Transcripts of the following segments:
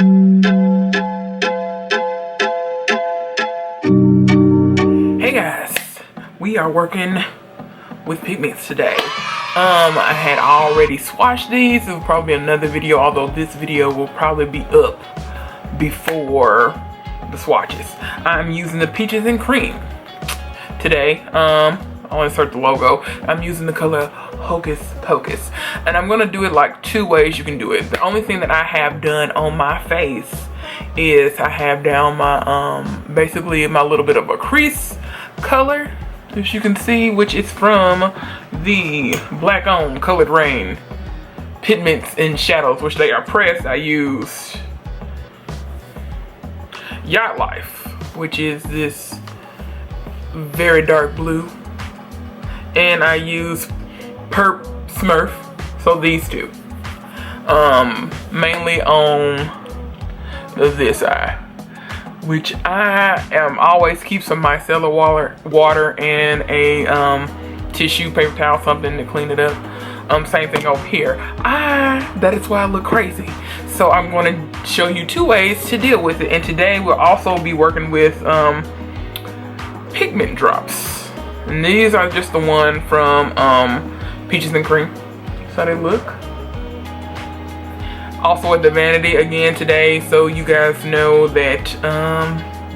Hey guys, we are working with pigments today. I had already swatched these. It will probably be another video, although this video will probably be up before the swatches. I'm using the peaches and cream today. I'll insert the logo. I'm using the color Hocus Pocus, and I'm gonna do it like two ways you can do it. The only thing that I have done on my face is I have down my basically my little bit of a crease color, as you can see, which is from the black owned colored Raine Pigments and shadows, which they are pressed. I use Yacht Life, which is this very dark blue, and I use Perp Smurf, so these two mainly on this eye, which I am always keep some micellar water and a tissue, paper towel, something to clean it up. Same thing over here. That is why I look crazy. So I'm going to show you two ways to deal with it, and today we'll also be working with pigment drops, and these are just the one from Peaches and Cream. That's how they look. Also at the vanity again today, so you guys know that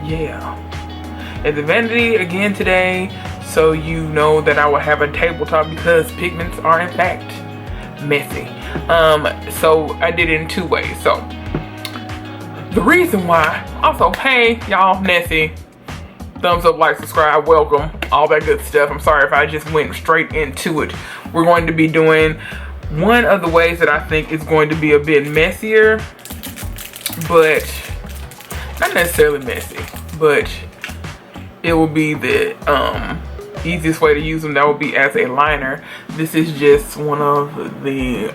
yeah, at the vanity again today, so you know that I will have a tabletop because pigments are in fact messy. So I did it in two ways. So the reason why, also, hey y'all, messy, thumbs up, like, subscribe, welcome, all that good stuff. I'm sorry if I just went straight into it. We're going to be doing one of the ways that I think is going to be a bit messier, but not necessarily messy, but it will be the easiest way to use them. That will be as a liner. This is just one of the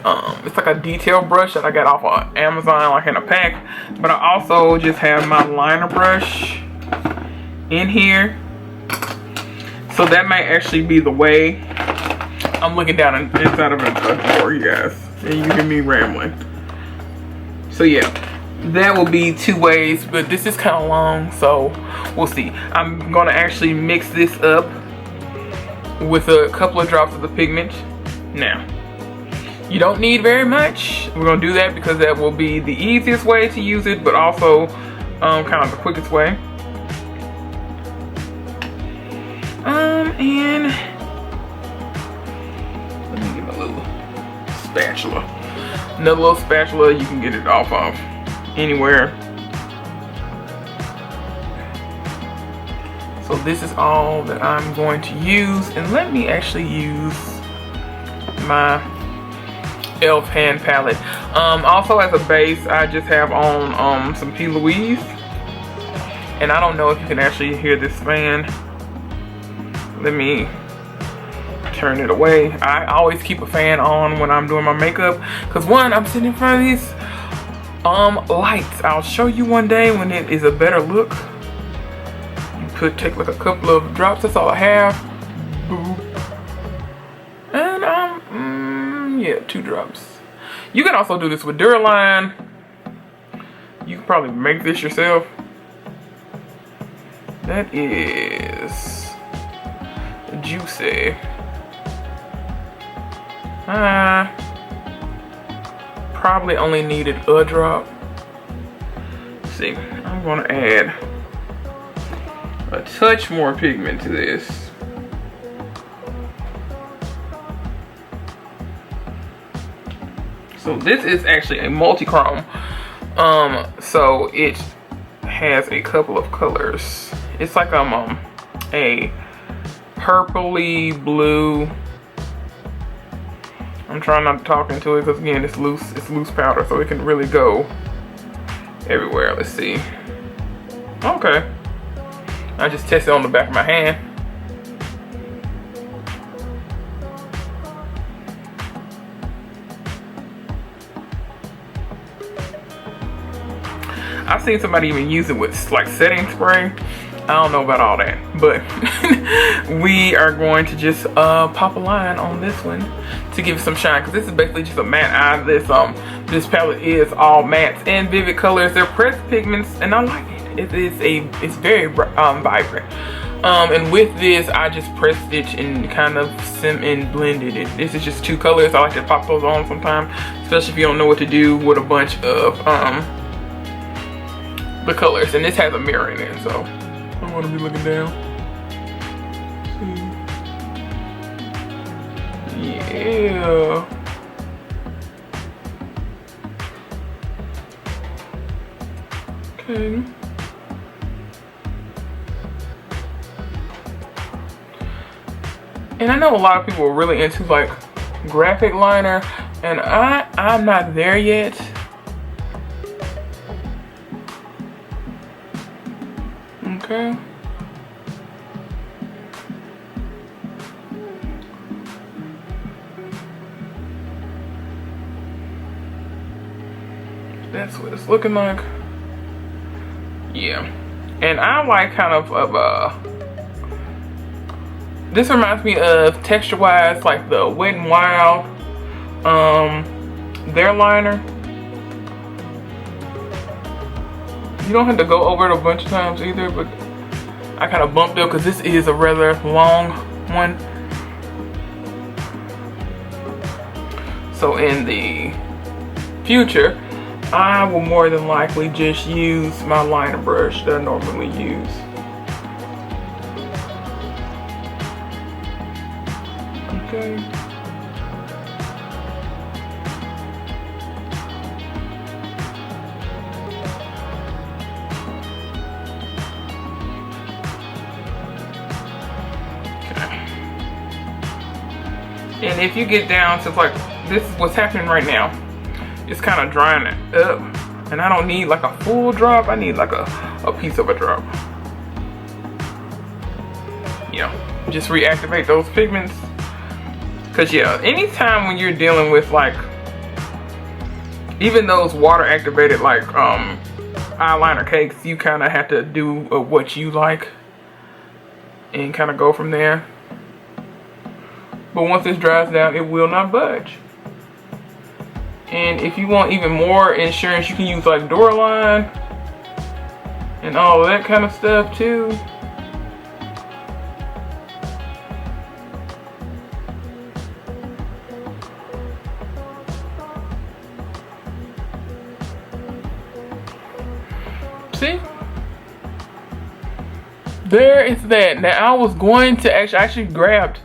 it's like a detail brush that I got off of Amazon, like in a pack, but I also just have my liner brush in here, so that might actually be the way. I'm looking down inside of a drawer, you guys, and you hear me rambling. So yeah, that will be two ways, but this is kind of long, so we'll see. I'm gonna actually mix this up with a couple of drops of the pigment. Now, you don't need very much. We're gonna do that because that will be the easiest way to use it, but also kind of the quickest way. And let me get a little spatula. Another little spatula, you can get it off of anywhere. So this is all that I'm going to use, and let me actually use my e.l.f. hand palette. Also as a base, I just have on some P.Louise, and I don't know if you can actually hear this fan. Let me turn it away. I always keep a fan on when I'm doing my makeup, because one, I'm sitting in front of these lights. I'll show you one day when it is a better look. You could take like a couple of drops. That's all I have. And yeah, 2 drops. You can also do this with Duraline. You can probably make this yourself. That is juicy. Probably only needed a drop. Let's see, I'm gonna add a touch more pigment to this. So this is actually a multi-chrome. So it has a couple of colors. It's like a purpley blue. I'm trying not to talk into it because again, it's loose powder, so it can really go everywhere. Let's see. Okay. I just tested on the back of my hand. I've seen somebody even use it with like setting spray. I don't know about all that, but we are going to just pop a line on this one to give it some shine, because this is basically just a matte eye. This palette is all mattes and vivid colors. They're pressed pigments, and I like it. It's very vibrant. And with this, I just pressed stitch and kind of blended it. This is just 2 colors. I like to pop those on sometimes, especially if you don't know what to do with a bunch of the colors. And this has a mirror in it, so I'm gonna be looking down. Yeah. Okay. And I know a lot of people are really into like graphic liner, and I'm not there yet. Okay. That's what it's looking like. Yeah. And I like kind of this reminds me of texture wise like the Wet n Wild their liner. You don't have to go over it a bunch of times either, but I kind of bumped it because this is a rather long one. So in the future, I will more than likely just use my liner brush that I normally use. Okay. And if you get down to like, this is what's happening right now. It's kind of drying it up. And I don't need like a full drop. I need like a piece of a drop. Yeah, just reactivate those pigments. Cause yeah, anytime when you're dealing with like, even those water activated like eyeliner cakes, you kind of have to do what you like and kind of go from there. But once this dries down, it will not budge. And if you want even more insurance, you can use like Duraline and all of that kind of stuff too. See? There is that. Now I was going to actually grabbed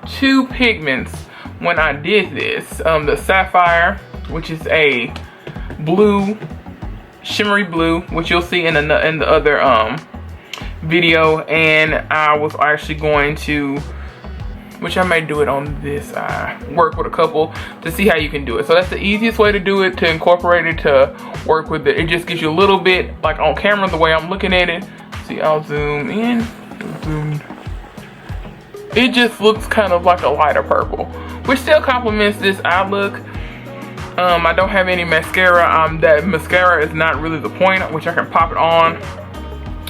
2 pigments when I did this. The Sapphire, which is a blue, shimmery blue, which you'll see in the other video, and I was actually going to, which I may do it on this eye, work with a couple to see how you can do it. So that's the easiest way to do it, to incorporate it, to work with it. It just gives you a little bit, like on camera, the way I'm looking at it. See, I'll zoom in, zoom. It just looks kind of like a lighter purple, which still complements this eye look. I don't have any mascara. That mascara is not really the point, which I can pop it on.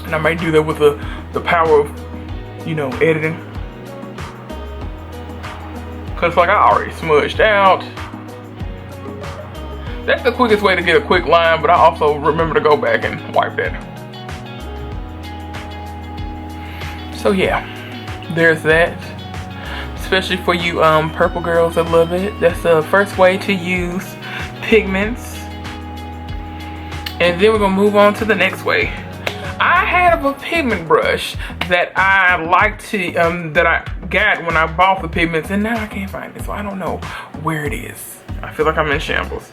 And I might do that with the power of, you know, editing. Cause like I already smudged out. That's the quickest way to get a quick line, but I also remember to go back and wipe that. So yeah, there's that. Especially for you purple girls that love it. That's the first way to use pigments. And then we're gonna move on to the next way. I have a pigment brush that I like to, that I got when I bought the pigments, and now I can't find it, so I don't know where it is. I feel like I'm in shambles.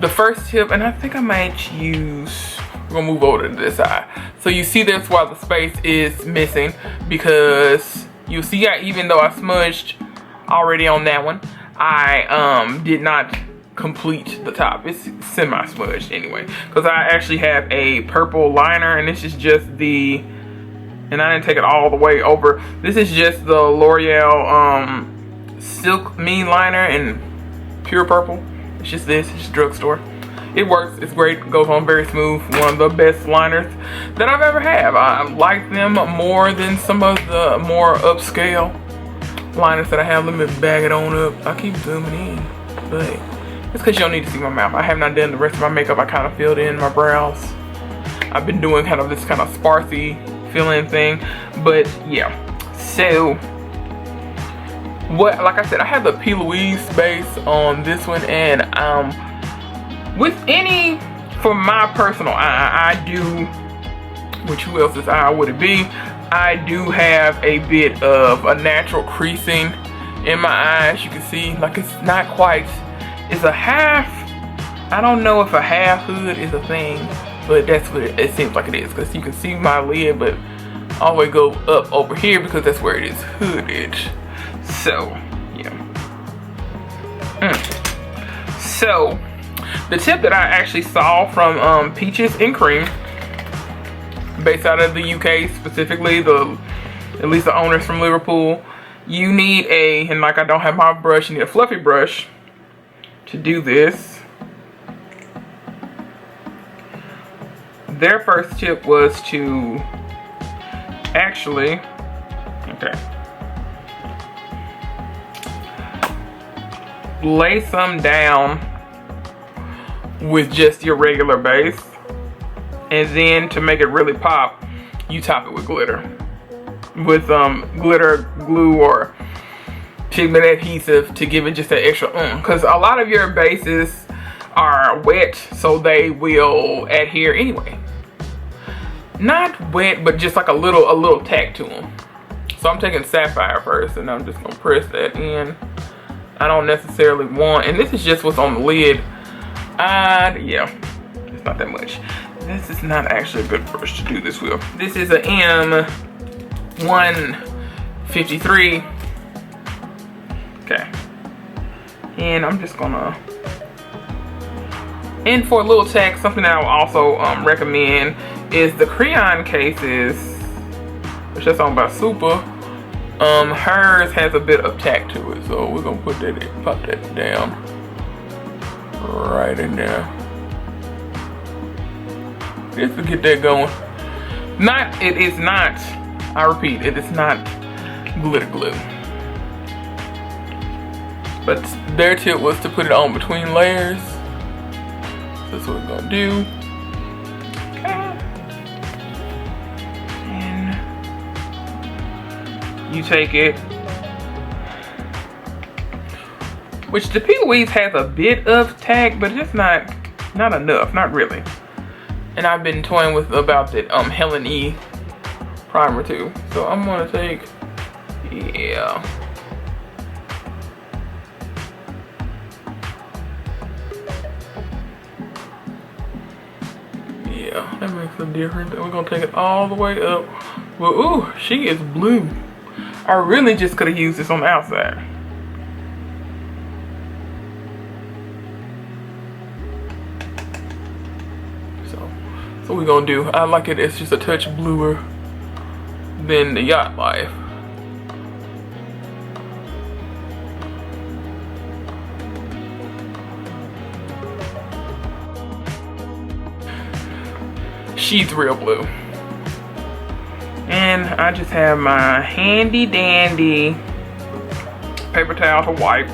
The first tip, and I think I might use, we're gonna move over to this side. So you see that's why the space is missing, because you see even though I smudged already on that one, I did not complete the top. It's semi-smudged anyway, because I actually have a purple liner, and this is just the, and I didn't take it all the way over. This is just the L'Oreal Silk Me liner in pure purple. It's just this, it's just drugstore. it works. It's great. It goes on very smooth. One of the best liners that I've ever had. I like them more than some of the more upscale liners that I have. Let me bag it on up. I keep zooming in, but it's because you don't need to see my mouth. I have not done the rest of my makeup. I kind of filled in my brows. I've been doing kind of this kind of sparsy fill-in thing, but yeah. So what, like I said, I have the P.Louise base on this one, and with any, for my personal eye, I do, which who else's eye would it be? I do have a bit of a natural creasing in my eyes. You can see, like, it's not quite, it's a half, I don't know if a half hood is a thing, but that's what it seems like it is, because you can see my lid, but all the way go up over here because that's where it is hooded. So, yeah. So, the tip that I actually saw from Peaches and Cream, based out of the UK specifically, at least the owners from Liverpool, you need a, and like I don't have my brush, you need a fluffy brush to do this. Their first tip was to actually, okay, lay some down with just your regular base, and then to make it really pop, you top it with glitter, with glitter glue or pigment adhesive to give it just that extra because a lot of your bases are wet, so they will adhere anyway. Not wet, but just like a little tack to them. So I'm taking Sapphire first, and I'm just gonna press that in. I don't necessarily want, and this is just what's on the lid. Yeah, it's not that much. This is not actually a good brush to do this with. This is an M153. Okay, and I'm just gonna, and for a little tack, something that I will also recommend is the crayon cases, which that's owned by Super. Hers has a bit of tack to it, so we're gonna put that in, pop that down right in there, just to get that going. It is not, I repeat, it is not glitter glue, but their tip was to put it on between layers. So that's what we're gonna do. You take it, which the P.Louise has a bit of tack, but it's not enough, not really. And I've been toying with about that Helen E primer too. So I'm gonna take, yeah. Yeah, that makes a difference. And we're gonna take it all the way up. Well, ooh, she is blue. I really just could have used this on the outside. So we're gonna do. I like it. It's just a touch bluer than the Yacht Life. She's real blue. And I just have my handy dandy paper towel to wipe.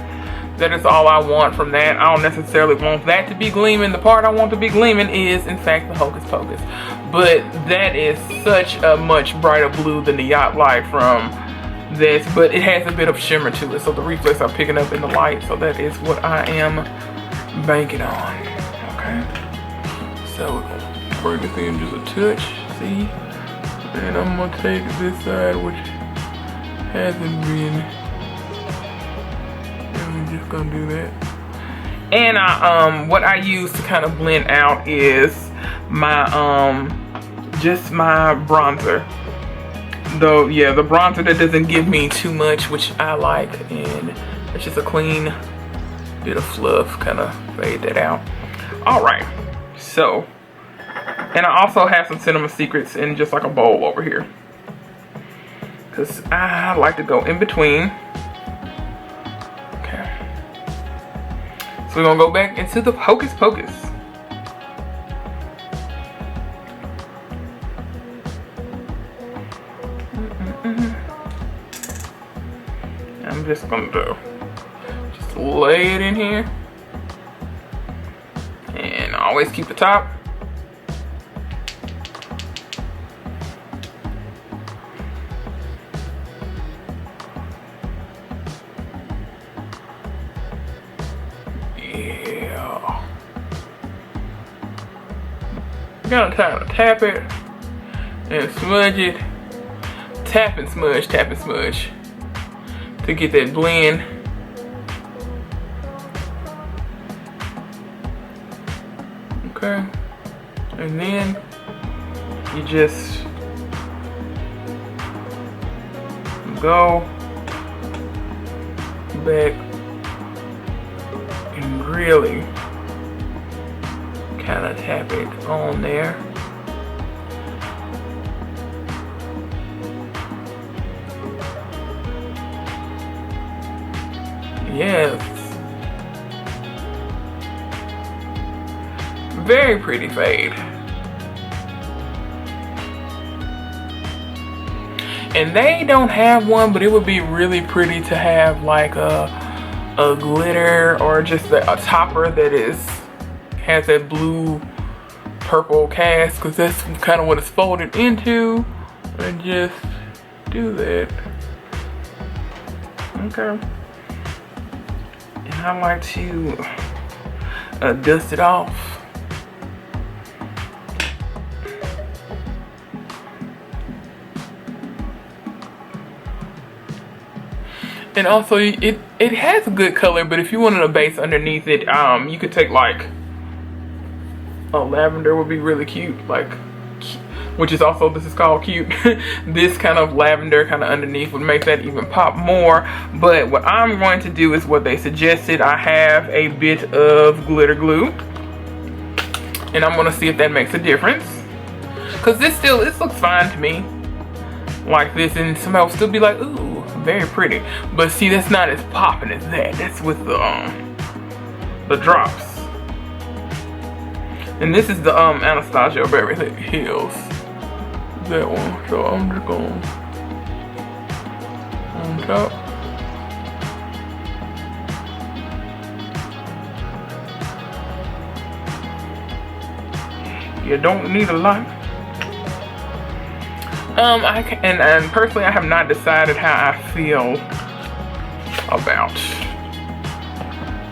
That is all I want from that. I don't necessarily want that to be gleaming. The part I want to be gleaming is in fact the Hocus Pocus. But that is such a much brighter blue than the Yacht Light from this. But it has a bit of shimmer to it. So the reflex I'm picking up in the light. So that is what I am banking on. Okay. So we're going to bring this in just a touch. See? And I'm gonna take this side, which hasn't been, and we're just gonna do that. And what I use to kind of blend out is my just my bronzer. Though, yeah, the bronzer that doesn't give me too much, which I like, and it's just a clean bit of fluff, kind of fade that out. All right, so. And I also have some Cinema Secrets in just like a bowl over here, because I like to go in between. Okay. So we're going to go back into the Hocus Pocus. just gonna do, just lay it in here. And always keep the top. Yeah. You gotta kind of tap it and smudge it. Tap and smudge, tap and smudge to get that blend. Okay. And then you just go back and really kind of tap it on there. Yes. Very pretty fade. And they don't have one, but it would be really pretty to have like a glitter or just a topper that has that blue purple cast, because that's kind of what it's folded into. And just do that. Okay. And I like to dust it off. And also it has a good color, but if you wanted a base underneath it, you could take like a lavender would be really cute, like, which is also, this is called cute. This kind of lavender kind of underneath would make that even pop more. But what I'm going to do is what they suggested. I have a bit of glitter glue, and I'm gonna see if that makes a difference, because this looks fine to me like this, and somebody will still be like, ooh, very pretty. But see, that's not as popping as that. That's with the drops. And this is the Anastasia Beverly Hills, that one. So I'm just going on top. You don't need a lot. And personally, I have not decided how I feel about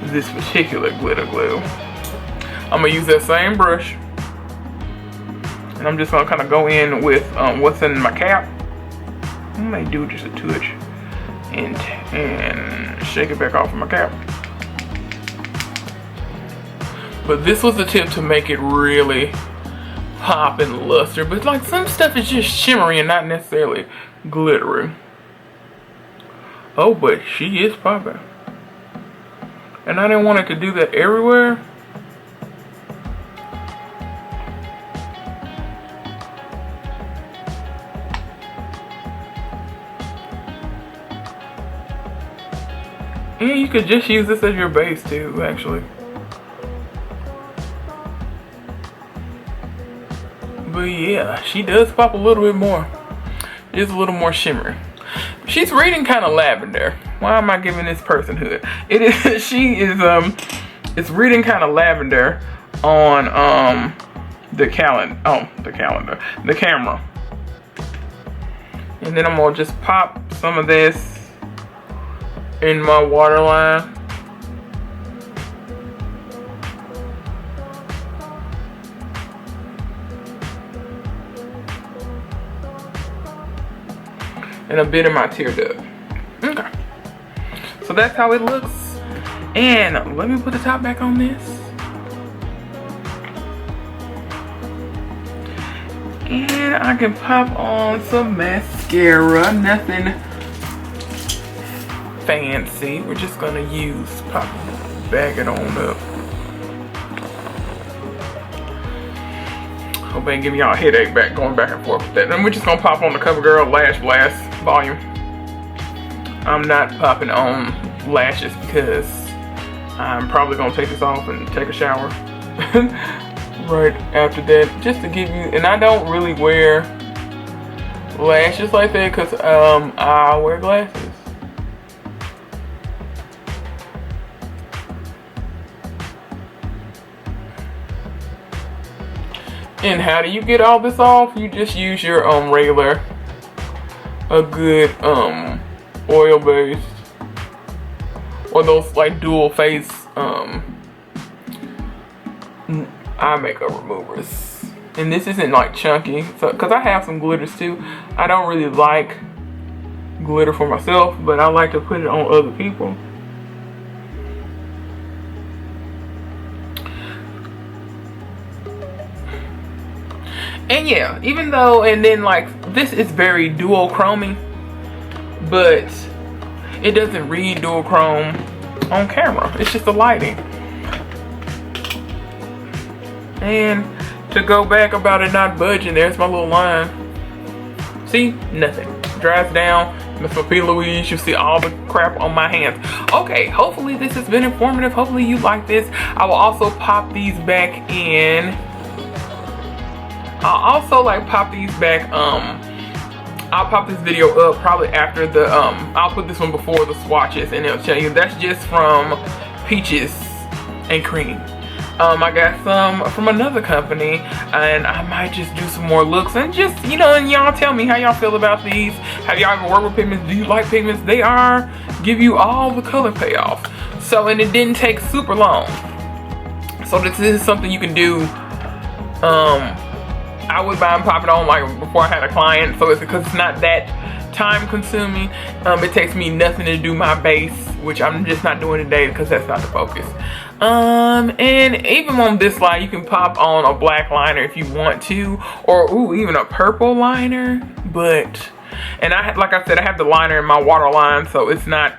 this particular glitter glue. I'm gonna use that same brush, and I'm just gonna kind of go in with what's in my cap. I may do just a touch and shake it back off of my cap. But this was the tip to make it really pop and luster. But like, some stuff is just shimmery and not necessarily glittery. Oh, but she is popping, and I didn't want it to do that everywhere. And you could just use this as your base too, actually. But yeah, she does pop a little bit more. It's a little more shimmery. She's reading kind of lavender. Why am I giving this personhood? It is. She is. It's reading kind of lavender on the calendar. Oh, the camera. And then I'm gonna just pop some of this in my waterline. And a bit of my tear duct. Okay. So that's how it looks. And let me put the top back on this. And I can pop on some mascara. Nothing fancy. We're just gonna bag it on up. Hope I ain't giving y'all a headache going back and forth with that. And we're just gonna pop on the CoverGirl Lash Blast volume. I'm not popping on lashes because I'm probably gonna take this off and take a shower right after that, just to give you. And I don't really wear lashes like that because I wear glasses. And how do you get all this off? You just use your regular, a good oil based, or those like dual face eye makeup removers. And this isn't like chunky, so because I have some glitters too. I don't really like glitter for myself, but I like to put it on other people. And yeah, even though, and then like this is very duochrome, but it doesn't read duochrome on camera. It's just the lighting. And to go back about it not budging, there's my little line. See, nothing. Dries down. Miss my P.Louise, you see all the crap on my hands. Okay, hopefully this has been informative. Hopefully you like this. I will also pop these back in. I'll also like pop these back. I'll pop this video up probably after the I'll put this one before the swatches, and it'll tell you that's just from Peaches and Cream. I got some from another company, and I might just do some more looks, and just, you know, and y'all tell me how y'all feel about these. Have y'all ever worked with pigments? Do you like pigments? They are give you all the color payoff. So, and it didn't take super long. So this is something you can do. I would buy and pop it on like before I had a client, so it's because it's not that time consuming. It takes me nothing to do my base, which I'm just not doing today because that's not the focus. And even on this line, you can pop on a black liner if you want to, or ooh, even a purple liner. But, and like I said, I have the liner in my waterline, so it's not,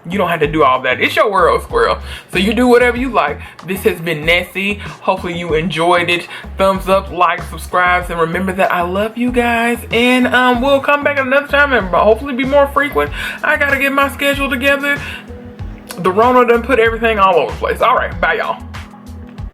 you don't have to do all that. It's your world, squirrel. So you do whatever you like. This has been Nessie. Hopefully you enjoyed it. Thumbs up, like, subscribe, and remember that I love you guys. And we'll come back another time and hopefully be more frequent. I gotta get my schedule together. The Rona done put everything all over the place. All right, bye y'all.